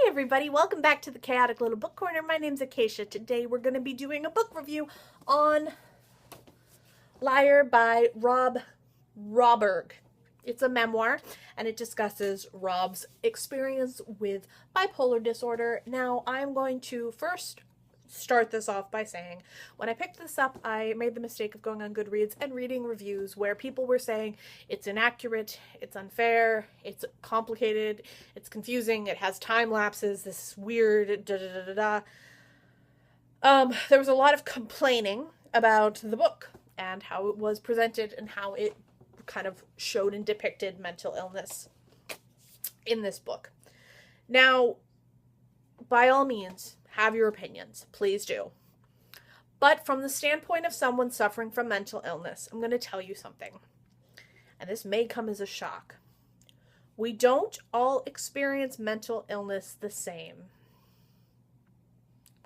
Hi everybody, welcome back to the Chaotic Little Book Corner. My name's Acacia. Today we're going to be doing a book review on Liar by Rob Rawberg. It's a memoir and it discusses Rob's experience with bipolar disorder. Now I'm going to first start this off by saying when I picked this up, I made the mistake of going on Goodreads and reading reviews where people were saying it's inaccurate, it's unfair, it's complicated, it's confusing, it has time lapses, this is weird, da da da da da. There was a lot of complaining about the book and how it was presented and how it kind of showed and depicted mental illness in this book. Now, by all means, have your opinions. Please do. But from the standpoint of someone suffering from mental illness, I'm going to tell you something. And this may come as a shock. We don't all experience mental illness the same.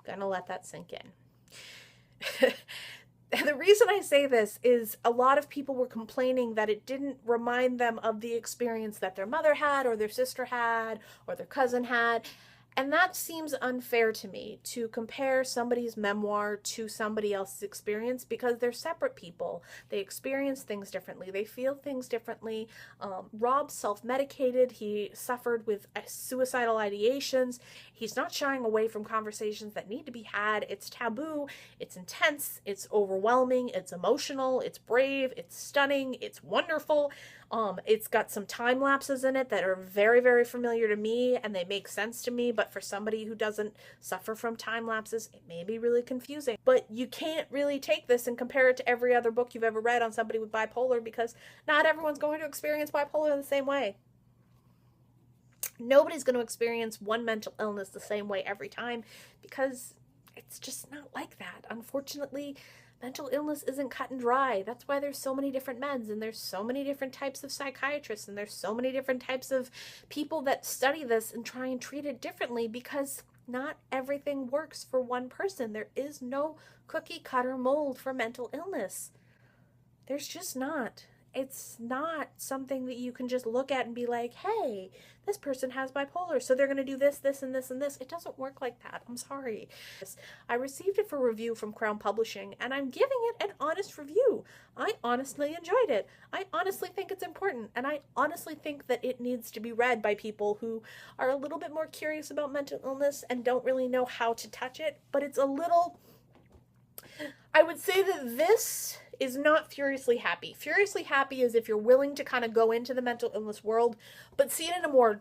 I'm going to let that sink in. And the reason I say this is a lot of people were complaining that it didn't remind them of the experience that their mother had or their sister had or their cousin had. And that seems unfair to me, to compare somebody's memoir to somebody else's experience, because they're separate people. They experience things differently. They feel things differently. Rob self-medicated. He suffered with suicidal ideations. He's not shying away from conversations that need to be had. It's taboo. It's intense. It's overwhelming. It's emotional. It's brave. It's stunning. It's wonderful. It's got some time lapses in it that are very, very familiar to me, and they make sense to me, but for somebody who doesn't suffer from time lapses, it may be really confusing. But you can't really take this and compare it to every other book you've ever read on somebody with bipolar, because not everyone's going to experience bipolar in the same way. Nobody's going to experience one mental illness the same way every time, because it's just not like that. Unfortunately, mental illness isn't cut and dry. That's why there's so many different meds, and there's so many different types of psychiatrists, and there's so many different types of people that study this and try and treat it differently, because not everything works for one person. There is no cookie cutter mold for mental illness. There's just not. It's not something that you can just look at and be like, hey, this person has bipolar, so they're going to do this, this, and this, and this. It doesn't work like that. I'm sorry. I received it for review from Crown Publishing, and I'm giving it an honest review. I honestly enjoyed it. I honestly think it's important, and I honestly think that it needs to be read by people who are a little bit more curious about mental illness and don't really know how to touch it, but it's a little... I would say that this is not Furiously Happy. Furiously Happy is if you're willing to kind of go into the mental illness world, but see it in a more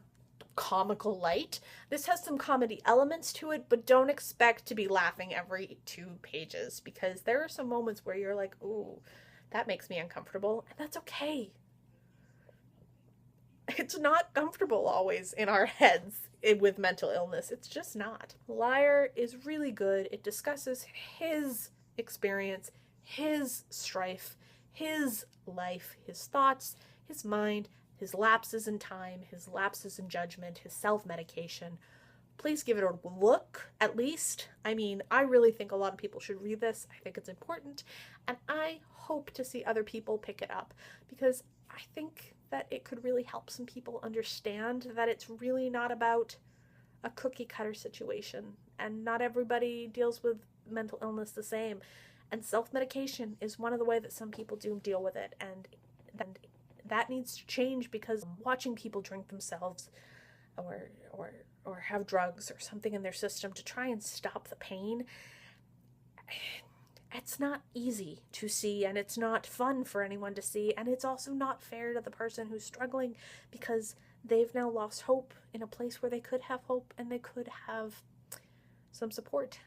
comical light. This has some comedy elements to it, but don't expect to be laughing every 2 pages, because there are some moments where you're like, ooh, that makes me uncomfortable, and that's okay. It's not comfortable always in our heads with mental illness. It's just not. Liar is really good. It discusses his experience, his strife, his life, his thoughts, his mind, his lapses in time, his lapses in judgment, his self-medication. Please give it a look, at least. I mean, I really think a lot of people should read this. I think it's important, and I hope to see other people pick it up, because I think that it could really help some people understand that it's really not about a cookie cutter situation, and not everybody deals with mental illness the same, and self-medication is one of the ways that some people do deal with it, and that needs to change, because watching people drink themselves or have drugs or something in their system to try and stop the pain, it's not easy to see, and it's not fun for anyone to see, and it's also not fair to the person who's struggling, because they've now lost hope in a place where they could have hope and they could have some support,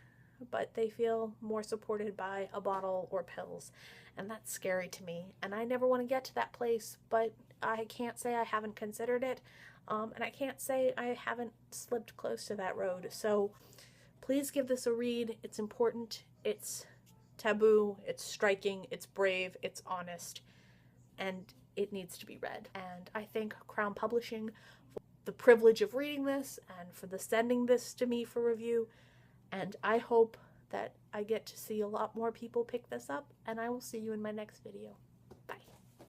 but they feel more supported by a bottle or pills, and that's scary to me, and I never want to get to that place, but I can't say I haven't considered it, and I can't say I haven't slipped close to that road. So please give this a read. It's important, it's taboo, it's striking, it's brave, it's honest, and it needs to be read. And I thank Crown Publishing for the privilege of reading this and for the sending this to me for review, and I hope that I get to see a lot more people pick this up, and I will see you in my next video.